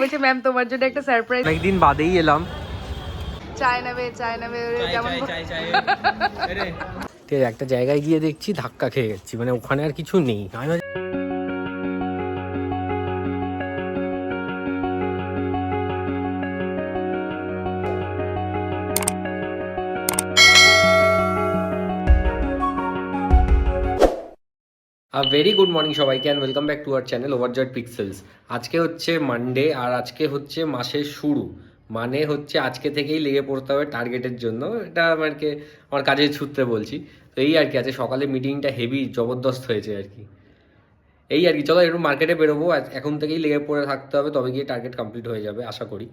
বলছে ম্যাম তোমার জন্য একটা সারপ্রাইজ। অনেকদিন বাদেই এলাম। চায় নেবে যেমন একটা জায়গায় গিয়ে দেখছি ধাক্কা খেয়ে গেছি, মানে ওখানে আর কিছু নেই। আমি ভেরি গুড মর্নিং সবাইকে and welcome back to our channel ওভারজয়েড pixels. আজকে হচ্ছে মানডে আর আজকে হচ্ছে মাসের শুরু, মানে হচ্ছে আজকে থেকেই লেগে পড়তে হবে টার্গেটের জন্য। এটা আমাকে আমার কাজের সূত্রে বলছি। তো এই আর কি, আজকে সকালে মিটিংটা হেভি জবরদস্ত হয়েছে আর কি। এই আর কি, চলো একটু মার্কেটে বেরোবো, এখন থেকেই লেগে পড়ে থাকতে হবে, তবে গিয়ে টার্গেট কমপ্লিট হয়ে যাবে আশা করি।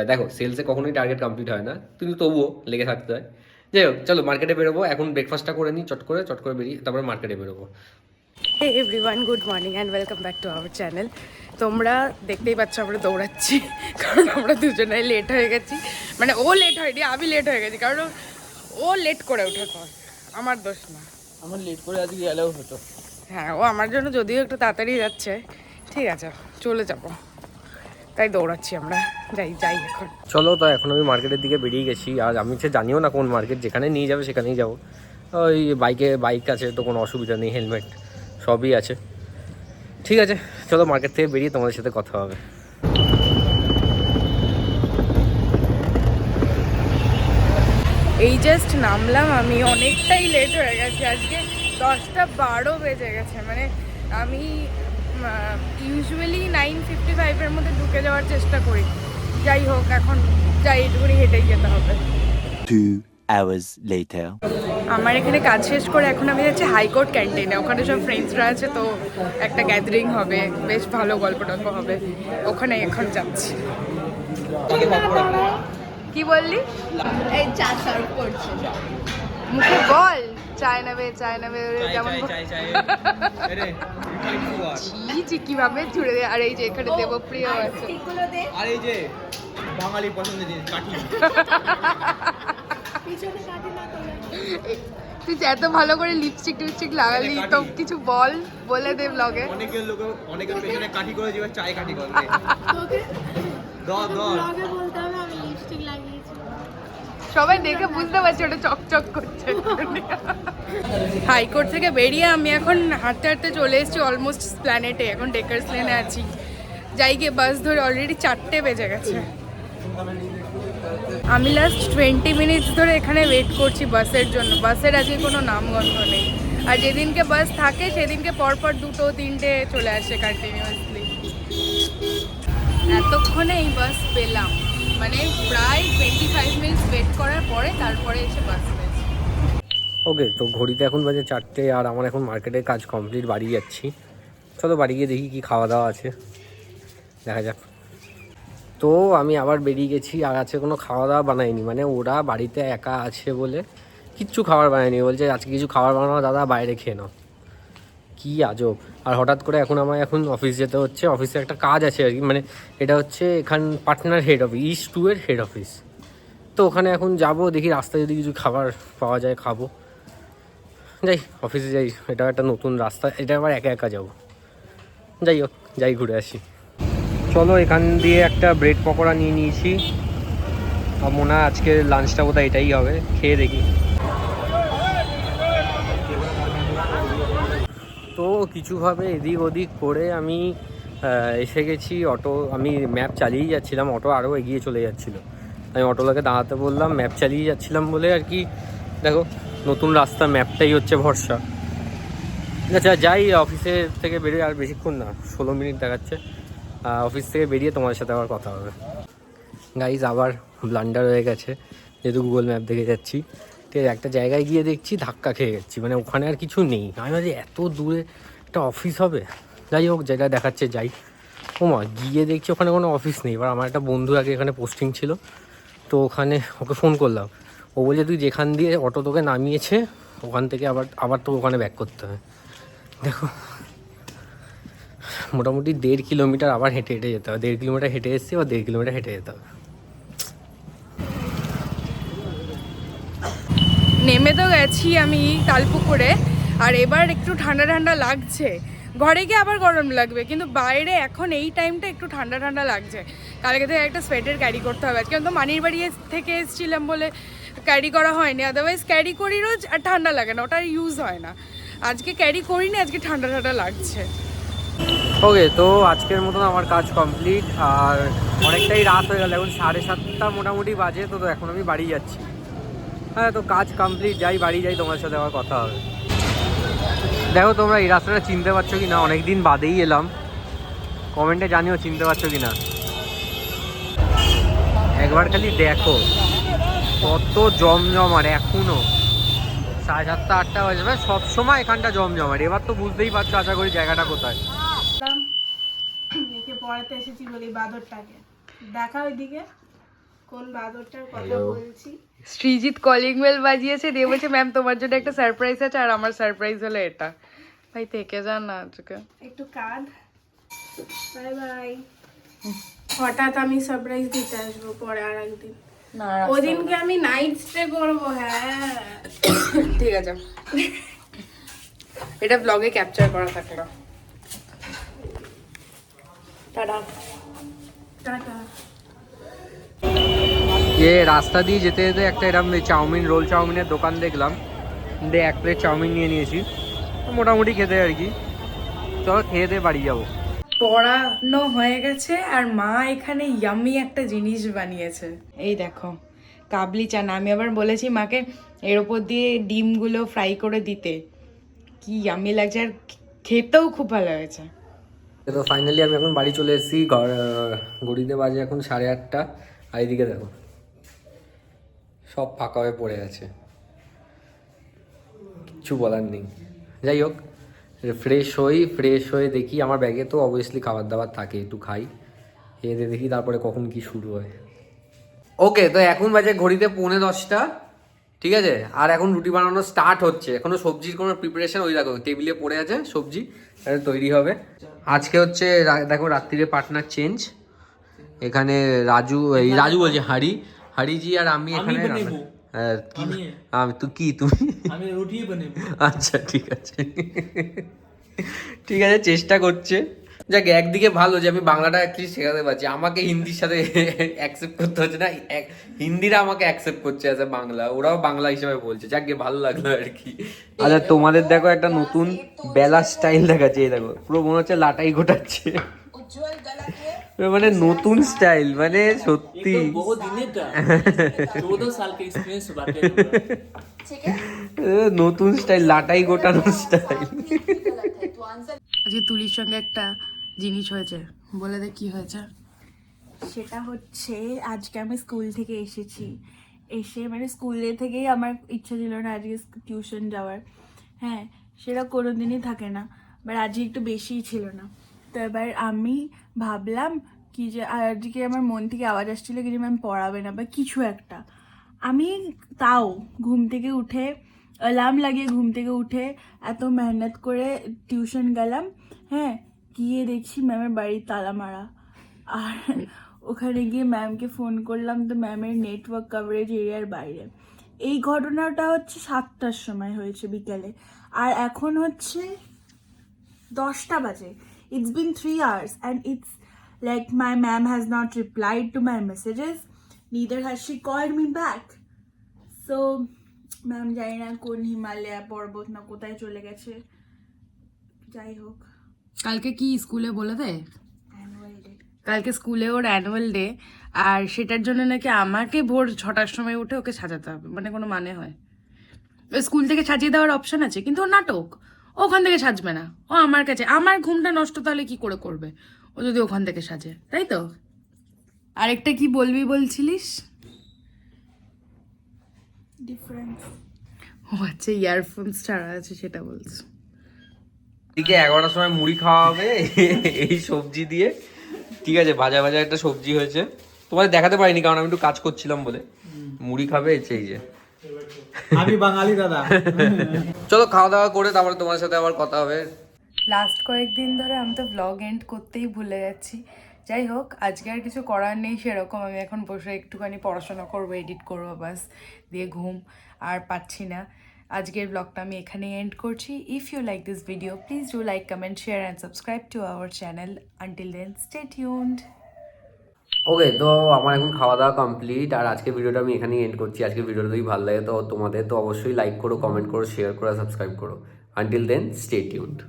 দেখো সেলসে কখনোই টার্গেট কমপ্লিট হয় না, কিন্তু তবুও লেগে থাকতে হয়। যাই হোক, চলো মার্কেটে বেরোবো, এখন ব্রেকফাস্টটা করে নিই চট করে বেরিয়ে তারপরে মার্কেটে বেরোবো। Hey everyone, good morning and welcome back to our channel. তোমরা দেখতেই পাচ্ছ আমরা দৌড়াচ্ছি, কারণ আমরা দুজনেই লেট হয়ে গেছি। মানে ও লেট হয়নি, আমি লেট হয়ে গেছি, কারণ ও লেট করে ওঠা কর, আমার দোষ না। আমার লেট করে আজকে গেলেও হতো। হ্যাঁ, ও আমার জন্য যদিও একটু তাড়াতাড়ি যাচ্ছে, ঠিক আছে চলে যাব, তাই দৌড়াচ্ছি আমরা। যাই এখন। চলো, তো এখন আমি মার্কেটের দিকে বেরিয়ে গেছি, আর আমি সে জানিও না কোন মার্কেট, যেখানে নিয়ে যাবে সেখানেই যাবো। ওই বাইক আছে তো কোনো অসুবিধা নেই, হেলমেট সবই আছে। ঠিক আছে, চলো মার্কেট থেকে বেরিয়ে তোমাদের সাথে কথা হবে। এই জাস্ট নামলাম আমি, অনেকটাই লেট হয়ে গেছে, আজকে 10:12 বেজে গেছে। মানে আমি ইউজুয়ালি 9:55-এর মধ্যে ঢুকে যাওয়ার চেষ্টা করি। যাই হোক, এখন যাই, একটুখানি হেঁটেই যেতে হবে। 2 hours later. আমার এখানে কাজ শেষ করে এখন আমি যাচ্ছি হাইকোর্ট ক্যান্টিনে। ওখানে সব ফ্রেন্ডসরা আছে, তো একটা গ্যাদারিং হবে, বেশ ভালো গল্প টল্প হবে, ওখানে এখন যাচ্ছি। কি বললি? এই চা সার্ভ করছে। মুখে বল চায় নেবে যেমন ছি কিভাবে ছুড়ে দে। আর এই যে এখানে দেবপ্রিয় আছে, আর এই যে বাঙালি পছন্দের জিনিস কাঠি। তুই এত ভালো করে লিপস্টিক লাগালি, তো কিছু বলে দে ব্লগে। অনেকের পেছনে কাঠি করে দিবে, চাই কাঠি করে সবাই দেখে বুঝতে পারছে ওটা চকচক করছে। হাইকোর্ট থেকে বেরিয়ে আমি এখন হাঁটতে চলে এসেছি অলমোস্ট প্ল্যানেটে। এখন ডেকার্স লেনে আছি, যাই গিয়ে বাস ধরে। অলরেডি 4টে বেজে গেছে। আমি লাস্ট 20 মিনিটস ধরে এখানে ওয়েট করছি বাসের জন্য। বাসের আজকে কোনো নামগন্ধ নেই, আর যেদিনকে বাস থাকে সেদিনকে পরপর 2-3টে চলে আসে কন্টিনিউয়াসলি। এতক্ষণে এই বাস পেলাম, মানে প্রায় 25 মিনিটস ওয়েট করার পরে তারপরে এসে বাস পেয়েছি। ওকে, তো ঘড়িতে এখন বাজে 4টে, আর আমার এখন মার্কেটের কাজ কমপ্লিট, বাড়ি যাচ্ছি। চলো বাড়ি গিয়ে দেখি কি খাওয়া দাওয়া আছে, দেখা যাক। তো আমি আবার বেরিয়ে গেছি, আর আছে কোনো খাওয়া দাওয়া বানাইনি, মানে ওরা বাড়িতে একা আছে বলে কিচ্ছু খাবার বানায়নি। বলছে আজকে কিছু খাবার বানাও দাদা, বাইরে খেয়ে নাও। কী আজব। আর হঠাৎ করে এখন অফিস যেতে হচ্ছে, অফিসে একটা কাজ আছে আর কি। মানে এটা হচ্ছে এখান পার্টনার হেড অফিস, ইস্ট 2-এর হেড অফিস। তো ওখানে এখন যাব, দেখি রাস্তায় যদি কিছু খাবার পাওয়া যায় খাবো। যাই অফিসে যাই, এটা একটা নতুন রাস্তা, এটা আবার একা যাবো। যাই হোক, যাই ঘুরে আসি। চলো, এখান দিয়ে একটা ব্রেড পকোড়া নিয়ে নিয়েছি, আর মনে হয় আজকে লাঞ্চটা বোধহয় এটাই হবে, খেয়ে দেখি। তো কিছুভাবে এদিক ওদিক করে আমি এসে গেছি অটো। আমি ম্যাপ চালিয়েই যাচ্ছিলাম, অটো আরও এগিয়ে চলে যাচ্ছিলো। আমি অটোটাকে দাঁড়াতে বললাম, ম্যাপ চালিয়ে যাচ্ছিলাম বলে আর কি। দেখো নতুন রাস্তা, ম্যাপটাই হচ্ছে ভরসা। আচ্ছা যাই, অফিসে থেকে বেরিয়ে আর বেশিক্ষণ না, 16 মিনিট দেখাচ্ছে। অফিস থেকে বেরিয়ে তোমাদের সাথে আবার কথা হবে। গাইজ আবার ব্লান্ডার হয়ে গেছে, যেহেতু গুগল ম্যাপ দেখে যাচ্ছি। ঠিক আছে, একটা জায়গায় গিয়ে দেখছি ধাক্কা খেয়ে যাচ্ছি, মানে ওখানে আর কিছু নেই। আমি ভাবছি এত দূরে একটা অফিস হবে। যাই হোক, যেটা দেখাচ্ছে যাই। মা গিয়ে দেখছি ওখানে কোনো অফিস নেই। এবার আমার একটা বন্ধু আগে এখানে পোস্টিং ছিল, তো ওখানে ওকে ফোন করলাম। ও বলছে তুই যেখান দিয়ে অটো তোকে নামিয়েছে ওখান থেকে আবার তো ওখানে ব্যাক করতে হবে। দেখো মোটামুটি 1.5 কিলোমিটার আবার হেঁটে যেতে হবে। 1.5 কিলোমিটার হেঁটে এসেছি, আবার 1.5 কিলোমিটার হেঁটে যেতে হবে। নেমে তো গেছি আমি তালপুকুরে, আর এবার একটু ঠান্ডা লাগছে। ঘরে গিয়ে আবার গরম লাগবে, কিন্তু বাইরে এখন এই টাইমটা একটু ঠান্ডা ঠান্ডা লাগছে। কালকে থেকে একটা সোয়েটার ক্যারি করতে হবে, আজকে তো মানির বাড়ি থেকে এসেছিলাম বলে ক্যারি করা হয়নি, আদারওয়াইজ ক্যারি করি রোজ আর ঠান্ডা লাগে না, ওটা ইউজ হয় না। আজকে ক্যারি করিনি, আজকে ঠান্ডা ঠান্ডা লাগছে। ওকে, তো আজকের মতন আমার কাজ কমপ্লিট, আর অনেকটাই রাত হয়ে গেল, এখন 7:30 মোটামুটি বাজে, তো এখন আমি বাড়ি যাচ্ছি। হ্যাঁ, তো কাজ কমপ্লিট, যাই বাড়ি যাই, তোমার সাথে আবার কথা হবে। দেখো তোমরা এই রাস্তাটা চিনতে পারছো কি না, অনেকদিন বাদেই এলাম, কমেন্টে জানিও চিনতে পারছো কি না। একবার খালি দেখো কত জমজমাট, এখনো 7:30 8টা বাজে, সবসময় এখানটা জমজমাট। এবার তো বুঝতেই পারছো আশা করি জায়গাটা কোথায়। একে পড়াতে এসেছি বলি বাদরটাকে দেখা, ওইদিকে কোন বাদরটার কথা বলছি। সৃজিত কলিং বেল বাজিয়েছে, দিয়ে বলছে ম্যাম তোমার জন্য একটা সারপ্রাইজ আছে, আর আমার সারপ্রাইজ হলো এটা। ভাই থেকে যান না আজকে, একটু কাঁদ। Bye bye. হঠাৎ আমি সারপ্রাইজ দিতে আসবো পরে আর একদিন, ওদিনকে আমি নাইট স্টে করবো। হ্যাঁ ঠিক আছে, এটা ব্লগে ক্যাপচার করা থাকলো। Tata tata. রাস্তা দিয়ে যেতে যেতে একটা এরকম চাউমিন, রোল চাউমিনের দোকান দেখলাম, দিয়ে 1 প্লেট চাউমিন নিয়ে নিয়েছি, মোটামুটি খেতে আর কি। চলো খেয়ে দিয়ে বাড়ি যাবো। পড়ানো হয়ে গেছে, আর মা এখানে ইয়াম্মি একটা জিনিস বানিয়েছে, এই দেখো কাবলি চানা। আমি আবার বলেছি মাকে এর ওপর দিয়ে ডিমগুলো ফ্রাই করে দিতে, কি ইয়াম্মি লাগছে, আর খেতেও খুব ভালো হয়েছে। তো ফাইনালি আমি এখন বাড়ি চলে এসেছি, ঘড়িতে বাজে এখন 8:30, আর এইদিকে দেখো সব ফাঁকা হয়ে পড়ে আছে, কিচ্ছু বলার নেই। যাই হোক, ফ্রেশ হয়ে দেখি আমার ব্যাগে তো অবভিয়াসলি খাবার দাবার থাকে, একটু খাই, খেয়ে দিয়ে দেখি তারপরে কখন কি শুরু হয়। ওকে, তো এখন বাজে ঘড়িতে 9:45, ঠিক আছে, আর এখন রুটি বানানো স্টার্ট হচ্ছে। এখনো সবজির কোনো প্রিপারেশন, ওই দেখো টেবিলে পড়ে আছে সবজি, এটা তৈরি হবে। আজকে হচ্ছে দেখো রাত্রিরে পার্টনার চেঞ্জ, এখানে রাজু বলছে হারিজি, আর আমি এখানে তুমি রুটি বানাবো। আচ্ছা ঠিক আছে ঠিক আছে, চেষ্টা করছে। যাক, একদিকে ভালো যে আমি বাংলাটা অ্যাটলিস্ট শেখাতে পারছি, আমাকে হিন্দির সাথে অ্যাকসেপ্ট করতে হচ্ছে না, হিন্দিরা আমাকে অ্যাকসেপ্ট করছে অ্যাজ এ বাংলা, ওরাও বাংলা হিসেবে বলছে, যাক গিয়ে ভালো লাগলো আর কি। আচ্ছা, তোমাদের দেখো একটা নতুন বেলা স্টাইল দেখাচ্ছে, এই দেখো পুরো মনে হচ্ছে লাটাই গোটাচ্ছে, মানে নতুন স্টাইল, মানে সত্যি बहुत दिन का 14 साल का एक्सपीरियंस बाटे নতুন স্টাইল, লাটাই গোটানোর স্টাইল। আজকে তুলির সঙ্গে একটা জিনিস হয়েছে, বলে দে কি হয়েছে। সেটা হচ্ছে আজকে আমি স্কুল থেকে এসে মানে স্কুলে থেকেই আমার ইচ্ছা ছিল না আজকে টিউশন যাওয়ার। হ্যাঁ, সেটা কোনো দিনই থাকে না, বাট আজকে একটু বেশিই ছিল না। তো এবার আমি ভাবলাম কি যে আজকে আমার মন থেকে আওয়াজ আসছিলো কি যে ম্যাম পড়াবে না বা কিছু একটা। আমি তাও ঘুম থেকে উঠে অ্যালার্ম লাগিয়ে ঘুম থেকে উঠে এত মেহনত করে টিউশন গেলাম। হ্যাঁ, গিয়ে দেখছি ম্যামের বাড়ির তালা মারা, আর ওখানে গিয়ে ম্যামকে ফোন করলাম, তো ম্যামের নেটওয়ার্ক কভারেজ এরিয়ার বাইরে। এই ঘটনাটা হচ্ছে 7টার সময় হয়েছে বিকেলে, আর এখন হচ্ছে 10টা বাজে। It's been 3 hours and it's like my ma'am has not replied to my messages, neither has she called me back. So ma'am জানি না কোন হিমালয়া পর্বত না কোথায় চলে গেছে। যাই হোক, কালকে কি স্কুলে বলে দে, অ্যানুয়াল ডে। কালকে স্কুলে ওর অ্যানুয়াল ডে, আর সেটার জন্য নাকি আমাকে ভোর 6টার সময় উঠে ওকে সাজাতে হবে, মানে কোনো মানে হয়? স্কুল থেকে সাজিয়ে দেওয়ার অপশন আছে, কিন্তু ও নাটক, ওখান থেকে সাজবে না, ও আমার কাছে। আমার ঘুমটা নষ্ট তাহলে কি করে করবে ও যদি ওখান থেকে সাজে, তাই তো? আরেকটা কি বলবি বলছিলিস? ডিফারেন্স। ও আচ্ছা, ইয়ারফোনস ছাড়া আছে সেটা বলছো। এদিকে 11টার সময় মুড়ি খাওয়া হবে এই সবজি দিয়ে, ঠিক আছে, ভাজা ভাজা একটা সবজি হয়েছে, তোমাদের দেখাতে পারিনি কারণ আমি একটু কাজ করছিলাম বলে। মুড়ি খাবে এই যে, আমি বাঙালি দাদা। চলো খাওয়া দাওয়া করে তারপরে তোমার সাথে আবার কথা হবে। লাস্ট কয়েকদিন ধরে আমি তো ব্লগ এন্ড করতেই ভুলে যাচ্ছি। যাই হোক, আজকে আর কিছু করার নেই সেরকম, আমি এখন বসে একটুখানি পড়াশোনা করবো, এডিট করবো, বাস দিয়ে ঘুম আর পাচ্ছি না। আজকের ব্লগটা আমি এখানে এন্ড করছি। If you like this video please do like, comment, share and subscribe to our channel. Until then stay tuned. Okay, তো আমার এখন খাওয়া দাওয়া কমপ্লিট, আর আজকে ভিডিওটা আমি এখানেই এন্ড করছি। আজকে ভিডিওটা যদি ভালো লাগে তো তোমাদের, তো অবশ্যই লাইক করো, কমেন্ট করো, শেয়ার করো, সাবস্ক্রাইব করো। Until then stay tuned.